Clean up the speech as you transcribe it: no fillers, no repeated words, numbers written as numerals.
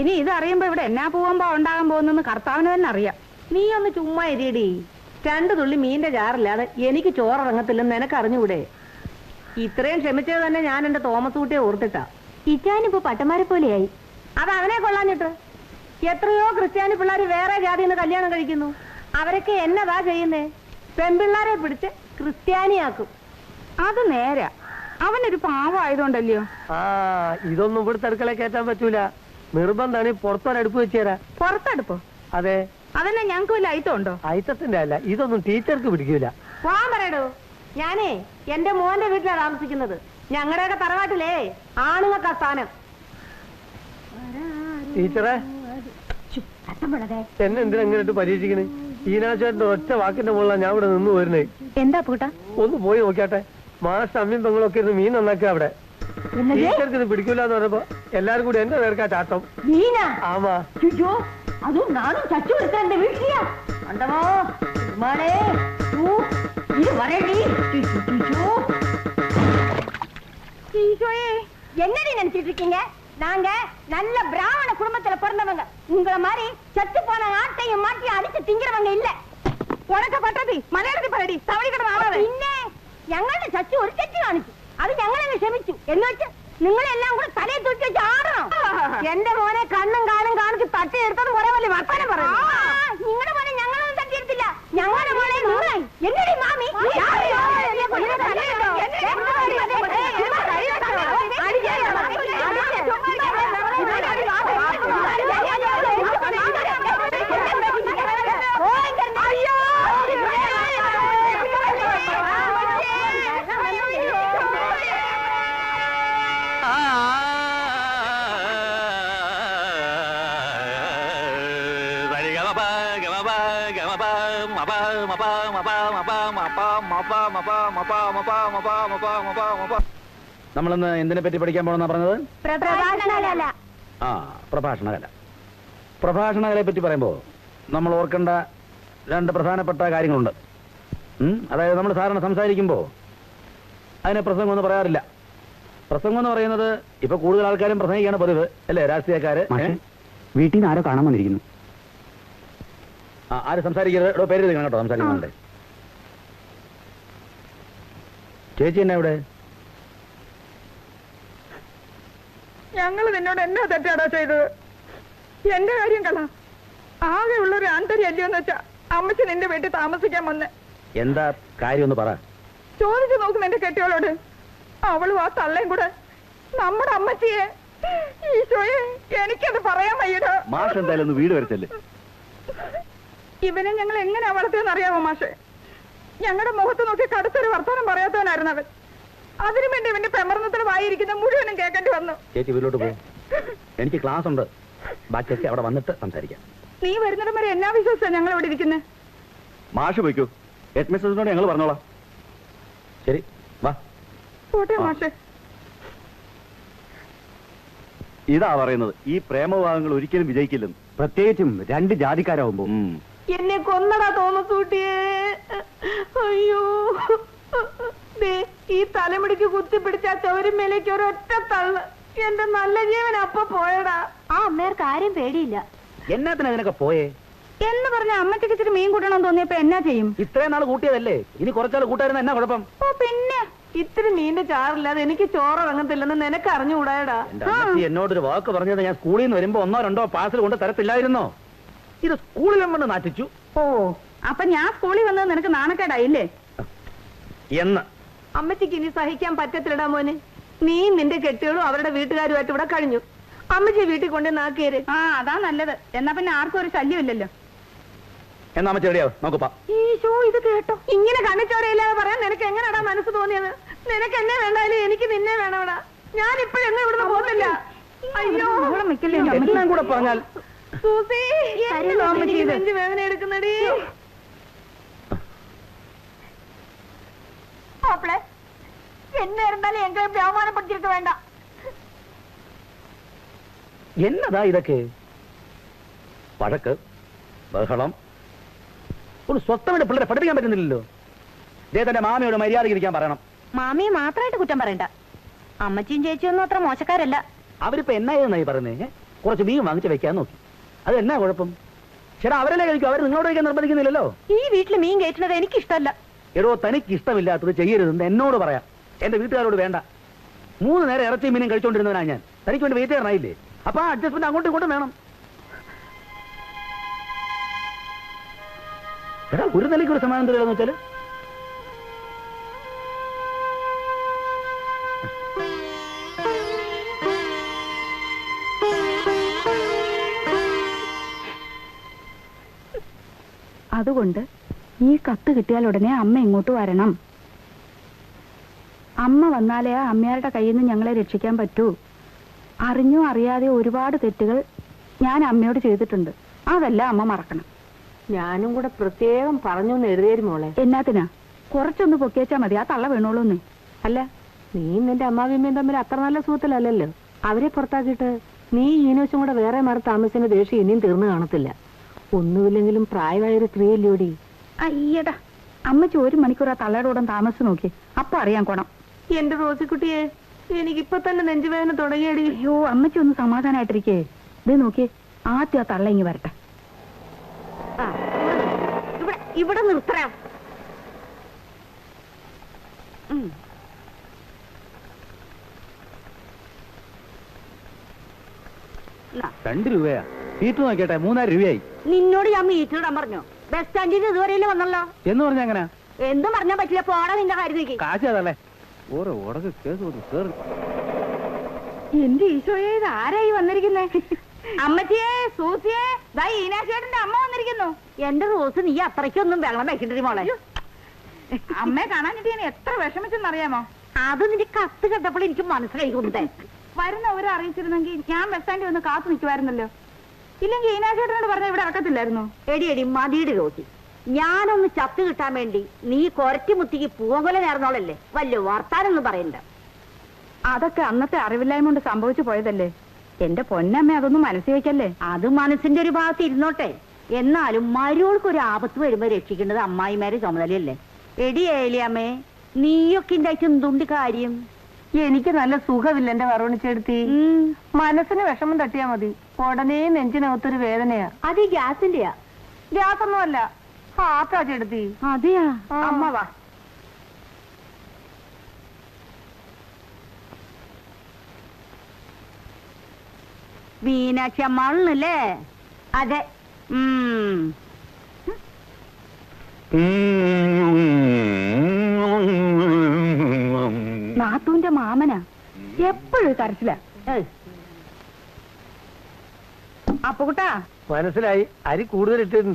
ഇനി ഇതറിയുമ്പോ ഇവിടെ എന്നാ പോകുമ്പോ ഉണ്ടാകാൻ പോകുന്നെന്ന് കർത്താവിന് തന്നെ അറിയാം. നീ ഒന്ന് ചുമ്മാ ഇരിയടി. 2 തുള്ളി മീന്റെ ചാറില്ലാതെ എനിക്ക് ചോറിറങ്ങത്തില്ലെന്ന് നിനക്ക് അറിഞ്ഞൂടെ? ഇത്രയും ക്ഷമിച്ചത് തന്നെ ഞാൻ എന്റെ തോമസ് കുട്ടിയെ ഓർത്തിട്ടാ. ഇറ്റാനിപ്പോ പട്ടമാരെ പോലെയായി. അത് അവനെ കൊള്ളാഞ്ഞിട്ട് എത്രയോ ക്രിസ്ത്യാനി പിള്ളേർ വേറെ ജാതിന്ന് കല്യാണം കഴിക്കുന്നു. അവരൊക്കെ എന്നതാ ചെയ്യുന്നേ? പെൺപിള്ളാരെ പിടിച്ച് ക്രിസ്ത്യാനിയാക്കും. അത് നേരാ. അവനൊരു പാവമായതുകൊണ്ടല്ലയോ. ഇതൊന്നും ഇവിടുത്തെ അടുക്കള കയറ്റാൻ പറ്റൂല. നിർബന്ധാണ് പുറത്തൊരടുപ്പ് വെച്ച് തരാ. പുറത്തടുപ്പോ? അതെ. അതന്നെ ഞങ്ങൾക്ക് വല്ല ഐറ്റമുണ്ടോ? ഐറ്റത്തിന്റെ അല്ല, ഇതൊന്നും ടീച്ചർക്ക് പിടിക്കൂല. പോവാൻ പറയടോ. ഞാനേ എന്റെ മോന്റെ വീട്ടിലാണ് താമസിക്കുന്നത്. ഞങ്ങളുടെയൊക്കെ തറവാട്ടിലേ ആണുങ്ങൾക്കാ സ്ഥാനം. ടീച്ചറെ, എന്നെ എന്തിനാ എങ്ങനെ പരീക്ഷിക്കണേ? ഈനാശേട്ടന്റെ ഒറ്റ വാക്കിന്റെ മുകളിലാണ് ഞാൻ ഇവിടെ നിന്ന് വരുന്നേ. എന്താ പൂട്ടാ? ഒന്ന് പോയി നോക്കിയാട്ടെ. മാഷ് അമ്മയും പെങ്ങളൊക്കെ ഇരുന്ന് മീൻ നന്നാക്കുക അവിടെ. ടീച്ചർക്ക് ഇത് പിടിക്കൂലെന്ന് പറഞ്ഞപ്പോ എല്ലാരും കൂടി എന്റെ നേർക്കാ ചാട്ടം. ആമാ. അതും നാനും ചച്ചു എടുക്കാൻ വീട്ടിലാ കണ്ടമോ മഴേ என்னடி நினைச்சிட்டு இருக்கீங்க? நாங்க நல்ல பிராமண குடும்பத்துல பிறந்தவங்க. உங்களை மாதிரி செத்து போன ஆட்டையும் மாட்டி அடிச்சு திங்கிறவங்க இல்ல. ഉണക്ക പട്ടതി മലയാളത്തിൽ പറയടി. തവളിക്കട പിന്നെ ഞങ്ങളുടെ ചച്ചു ഒരു തെറ്റ് കാണിച്ചു. അത് ഞങ്ങളെ ക്ഷമിച്ചു. എന്ന് വെച്ച് നിങ്ങളെല്ലാം കൂടെ തലയെ തൂക്കി വെച്ച് ആടണം. എന്റെ മോനെ കണ്ണും കാലും കാണിച്ച് തട്ടിയെടുത്തത് കുറെ വലിയ വർത്താനം പറയും. നിങ്ങളുടെ മോനെ ഞങ്ങളൊന്നും തട്ടിയെടുത്തില്ല. ഞങ്ങളുടെ മോനെ നൂറായി. എന്നടി മാമി നമ്മളിന്ന് എന്തിനെ പറ്റി പഠിക്കാൻ പോണെന്നാ പറഞ്ഞത്? പ്രഭാഷണകല. പ്രഭാഷണകലയെ പറ്റി പറയുമ്പോ നമ്മൾ ഓർക്കേണ്ട 2 പ്രധാനപ്പെട്ട കാര്യങ്ങളുണ്ട്. അതായത് നമ്മൾ സാധാരണ സംസാരിക്കുമ്പോ അതിനെ പ്രസംഗം എന്ന് പറയാറില്ല. പ്രസംഗം എന്ന് പറയുന്നത് ഇപ്പൊ കൂടുതൽ ആൾക്കാരും പ്രസംഗിക്കാണ് പതിവ് അല്ലേ? രാഷ്ട്രീയക്കാര്. വീട്ടിൽ നിന്ന് ആരോ കാണാൻ വന്നിരിക്കുന്നു. ആര് സംസാരിക്കരുത്. പേര് എഴുതിക്കണം കേട്ടോ സംസാരിക്കുന്നുണ്ട്. ചേച്ചി എന്നാ ഇവിടെ? ഞങ്ങൾ നിന്നോട് എന്നാ തെറ്റാടോ ചെയ്തത്? എന്റെ കാര്യം കള. ആകെ ഉള്ളൊരു ആന്തര്യല്ലോന്ന് വെച്ചാ അമ്മച്ചി നിന്റെ വീട്ടിൽ താമസിക്കാൻ വന്ന്. എന്താ കാര്യം ഒന്ന് പറ. ചോദിച്ചു നോക്കും എന്റെ കെട്ടിയോളോട്. അവളും ആ തള്ളയും കൂടെ നമ്മുടെ അമ്മച്ചിയെ. ഈശോയെ, എനിക്കത് പറയാൻ വയ്യടോ. മാഷ് എന്തായാലും ഒന്ന് വീട് വരച്ചല്ലേ. ഇവനെ ഞങ്ങൾ എങ്ങനെ വളർത്തിയെന്ന് അറിയാമോ മാഷെ? ഞങ്ങളുടെ മുഖത്ത് നോക്കി കടുത്തൊരു വർത്തമാനം പറയാത്തവനായിരുന്നു അവൻ. അതിനു വേണ്ടി ഇവന്റെ പെമർന്നത്തിന് വായിരിക്കുന്ന മുഴുവനും കേൾക്കേണ്ടി വന്നു. ചേച്ചി വീട്ടിലോട്ട് പോകും. എനിക്ക് ക്ലാസ് ഉണ്ട്. ബാക്കിയൊക്കെ അവിടെ വന്നിട്ട് സംസാരിക്കാം. നീ വരുന്നിടം വരെ എന്നാ വിശ്വസിച്ചാ ഞങ്ങൾ ഇവിടെ ഇരിക്കുന്നത്? മാഷ് പോയിക്കോ. ഹെഡ് മിസ്സസിനോട് ഞങ്ങൾ പറഞ്ഞോളാം. ശരി, വാ. പോട്ടെ മാഷെ. ഇതാ പറയുന്നത്, ഈ പ്രേമവിവാഹങ്ങൾ ഒരിക്കലും വിജയിക്കില്ലെന്ന്. പ്രത്യേകിച്ചും 2 ജാതിക്കാരാവുമ്പോ. എന്നെ കൊന്നടാ തോമസ് കുട്ടിയെ. അയ്യോ, ഈ തലമുടിക്ക് കുത്തിപ്പിടിച്ച ചവരുമേലേക്ക് ഒരൊറ്റ തള്ള്. എന്റെ നല്ല ജീവൻ അപ്പൊ പോയടാ. ആ അമ്മേർക്ക് ആരും പേടിയില്ല. എന്നാത്തിന് അതിനൊക്കെ പോയേ എന്ന് പറഞ്ഞ അമ്മച്ചക്ക് ഇച്ചിരി മീൻ കൂട്ടണം തോന്നിയപ്പോ എന്നാ ചെയ്യും? ഇത്രയും നാൾ കൂട്ടിയതല്ലേ, ഇനി കുറച്ചാൾ കൂട്ടായിരുന്ന എന്നാ കുഴപ്പം? ഓ പിന്നെ ഇത്തിരി മീന്റെ ചാറില്ലാതെ എനിക്ക് ചോറിറങ്ങത്തില്ലെന്ന് നിനക്ക് അറിഞ്ഞുകൂടായടാ. എന്നോടൊരു വാക്ക് പറഞ്ഞത് ഞാൻ സ്കൂളിൽ നിന്ന് വരുമ്പോ 1 2 പാഴ്സൽ കൊണ്ട് തരത്തില്ലായിരുന്നോ? ഇത് സ്കൂളിൽ വന്ന് നാട്ടിച്ചു. ഓ, അപ്പൊ ഞാൻ സ്കൂളിൽ വന്നത് നിനക്ക് നാണക്കേടായില്ലേ? എന്ന് അമ്മച്ചിക്ക് ഇനി സഹിക്കാൻ പറ്റത്തില്ലടാ മോനെ. നീ നിന്റെ കെട്ടികളും അവരുടെ വീട്ടുകാരുമായിട്ട് ഇവിടെ കഴിഞ്ഞു. അമ്മച്ചി വീട്ടിൽ കൊണ്ട് നാക്കിയേര്. അതാ നല്ലത്. എന്നാ പിന്നെ ആർക്കും ഒരു ശല്യമില്ലല്ലോ. എന്നാ അമ്മ ചെടിയാവും നോക്കപ്പാ. ഈശോ, ഇത് കേട്ടോ? ഇങ്ങനെ കണ്ണിച്ചോരയില്ലാതെ പറയാൻ നിനക്ക് എങ്ങനെയാടാ മനസ്സ് തോന്നിയത്? നിനക്ക് എന്നെ വേണ്ടാലും എനിക്ക് നിന്നെ വേണവടാ. ഞാൻ ഇപ്പോഴെങ്ങും ഇവിടുന്ന് പോകുന്നില്ല. അയ്യോ, എല്ലാം കൂടെ പറഞ്ഞാൽ സൂസി, നെഞ്ച് വേദന എടുക്കുന്നടി. മാപ്പിളെ, എന്നെ இருந்தாலும் എങ്ങനെ അവമാനപ്പെടുത്തിയിട്ട് വേണ്ട. എന്നതാ ഇതൊക്കെ? വഴക്ക്, ബഹളം, ഒരു സ്വസ്ഥമായിട്ട് പിള്ളേരെ പഠിപ്പിക്കാൻ പറ്റുന്നില്ലല്ലോ. തന്റെ മാമിയോട് മര്യാദയ്ക്ക് ഇരിക്കാൻ പറയണം. മാമിയെ മാത്രമായിട്ട് കുറ്റം പറയണ്ട. അമ്മച്ചിയും ചേച്ചിയൊന്നും അത്ര മോശക്കാരല്ല. അവരിപ്പോ എന്നായിരുന്നായി പറയുന്നേ? കുറച്ച് മീൻ വാങ്ങിച്ച് വെക്കാൻ നോക്കി. അത് എന്നാ കുഴപ്പം? ചേട്ടാ അവരല്ലേ കഴിക്കും, അവർ നിങ്ങളോട് കഴിക്കാൻ നിർബന്ധിക്കുന്നില്ലല്ലോ. ഈ വീട്ടിൽ മീൻ കയറ്റുന്നത് എനിക്കിഷ്ടമല്ല. എടോ തനിക്ക് ഇഷ്ടമില്ലാത്തത് ചെയ്യരുതെന്ന് എന്നോട് പറയാം, എന്റെ വീട്ടുകാരോട് വേണ്ട. 3 നേരം ഇറച്ചി മീനും കഴിച്ചോണ്ടിരുന്നവനാ ഞാൻ. തനിക്ക് വേണ്ടി വെയിറ്റ് ചെയ്യാനായില്ലേ? അപ്പൊ ആ അഡ്ജസ്റ്റ്മെന്റ് അങ്ങോട്ടും ഇങ്ങോട്ടും വേണം. എടാ ഒരു നിലയ്ക്ക് ഒരു സമാധാനം തരില്ലെന്ന് വെച്ചാല് അതുകൊണ്ട് ഈ കത്ത് കിട്ടിയാൽ ഉടനെ അമ്മ ഇങ്ങോട്ട് വരണം. അമ്മ വന്നാലേ അമ്മയാരുടെ കയ്യിൽ നിന്ന് ഞങ്ങളെ രക്ഷിക്കാൻ പറ്റൂ. അറിഞ്ഞോ അറിയാതെ ഒരുപാട് തെറ്റുകൾ ഞാൻ അമ്മയോട് ചെയ്തിട്ടുണ്ട്. അതെല്ലാം അമ്മ മറക്കണം. ഞാനും കൂടെ പ്രത്യേകം പറഞ്ഞു എഴുതിയേരും മോളെ. എന്നാത്തിനാ? കുറച്ചൊന്ന് പൊക്കിയച്ചാ മതി, ആ തള്ള വീണോളൂന്നേ. അല്ല, നീ നിന്റെ അമ്മാവിയമ്മയും തമ്മിൽ അത്ര നല്ല സുഹൃത്തിലല്ലല്ലോ. അവരെ പുറത്താക്കിയിട്ട് നീ ഈനോശം കൂടെ വേറെ മാറി താമസിക്കുന്ന ദേഷ്യം ഇനിയും തീർന്നു കാണത്തില്ല. ഒന്നുമില്ലെങ്കിലും പ്രായമായൊരു സ്ത്രീയല്ലോടി. അയ്യടാ, അമ്മച്ചി 1 മണിക്കൂർ ആ തള്ളയുടെ കൂടെ താമസിച്ച് നോക്കി, അപ്പൊ അറിയാൻ കോണം. എന്റെ റോസിക്കുട്ടിയെ, എനിക്കിപ്പൊ തന്നെ നെഞ്ചുവേദന തുടങ്ങിയടി. അയ്യോ, അമ്മച്ചി ഒന്ന് സമാധാനായിട്ടിരിക്കേ. ഇത് നോക്കിയേ, ആദ്യം ആ തള്ള ഇങ്ങ് വരട്ടെ. ഇവിടെ നിർത്തണം. 2 രൂപയാ. സീറ്റ് നോക്കിയട്ടെ, 3000 രൂപയായി. നിന്നോട് ഞാൻ മീറ്റിടാൻ പറഞ്ഞു. ബസ് സ്റ്റാൻഡിൽ ഇതുവരെയല്ലേ വന്നല്ലോ. എന്ന് പറഞ്ഞ അങ്ങനെ എന്തും പറഞ്ഞാൽ പറ്റില്ല. പോടാ നിന്റെ കാര്യം. കാശ് അതല്ലേ ഓരോ ഉടക്ക് കേസ്. എന്റെ ഈശോയെ, ഇത് ആരായി വന്നിരിക്കുന്നേ? അമ്മച്ചിയെ, സൂസിയെ, ദാ ഈനാശേട്ടന്റെ അമ്മ വന്നിരിക്കുന്നു. എന്റെ റോസ്, നീ അത്രയ്ക്കൊന്നും വെള്ളം വെക്കണ്ടേ മോളെ. അമ്മയെ കാണാനിട്ട് ഞാൻ എത്ര വിഷമിച്ചെന്നറിയാമോ? അത് നിന്റെ കത്ത് കണ്ടപ്പോൾ എനിക്ക് മനസ്സിലായി കൊണ്ടേ. വരുന്നവരെ അറിയിച്ചിരുന്നെങ്കിൽ ഞാൻ ബസ് സ്റ്റാൻഡിൽ വന്ന് കാത്തു നിൽക്കുമായിരുന്നല്ലോ. ഇല്ലെങ്കിൽ ഈനാശേട്ടനോട് പറഞ്ഞ ഇവിടെ ഇറക്കത്തില്ലായിരുന്നു. എടി മതിയുടെ റോസി, ഞാനൊന്ന് ചത്ത് കിട്ടാൻ വേണ്ടി നീ കൊരറ്റി മുത്തിക്ക് പൂവകൊല നേർന്നോളല്ലേ. വല്ല വർത്താനൊന്നും പറയണ്ട. അതൊക്കെ അന്നത്തെ അറിവില്ലായ്മ കൊണ്ട് സംഭവിച്ചു പോയതല്ലേ. എന്റെ പൊന്നമ്മ അതൊന്നും മനസ്സിൽ വെക്കല്ലേ. അത് മനസ്സിന്റെ ഒരു ഭാഗത്ത് ഇരുന്നോട്ടെ. എന്നാലും മരുവൾക്ക് ഒരു ആപത്ത് വരുമ്പോ രക്ഷിക്കേണ്ടത് അമ്മായിമാരെ ചുമതലയല്ലേ. എടി ഏലിയമ്മേ, നീയൊക്കെ ഉണ്ടായിട്ട് എന്തുണ്ട് കാര്യം? എനിക്ക് നല്ല സുഖമില്ല എന്റെ വറുണിച്ചെടുത്തി. മനസ്സിന് വിഷമം തട്ടിയാ മതി, ഉടനെ നെഞ്ചിനകത്തൊരു വേദനയാ. അത് ഈ ഗ്യാസിന്റെയാ. ഗ്യാസ് ഒന്നുമല്ല, ഹാർട്ടാ ചെടുത്തി. അതെയാ? അമ്മ വാ. മീനാക്ഷി അമ്മാളല്ലേ? അതെ. നാത്തൂന്റെ മാമനാ, എപ്പോഴും കരച്ചില്ല. അപ്പുകുട്ടാ, മനസ്സിലായി, അരി കൂടുതൽ ഇട്ടിട്ടുണ്ട്.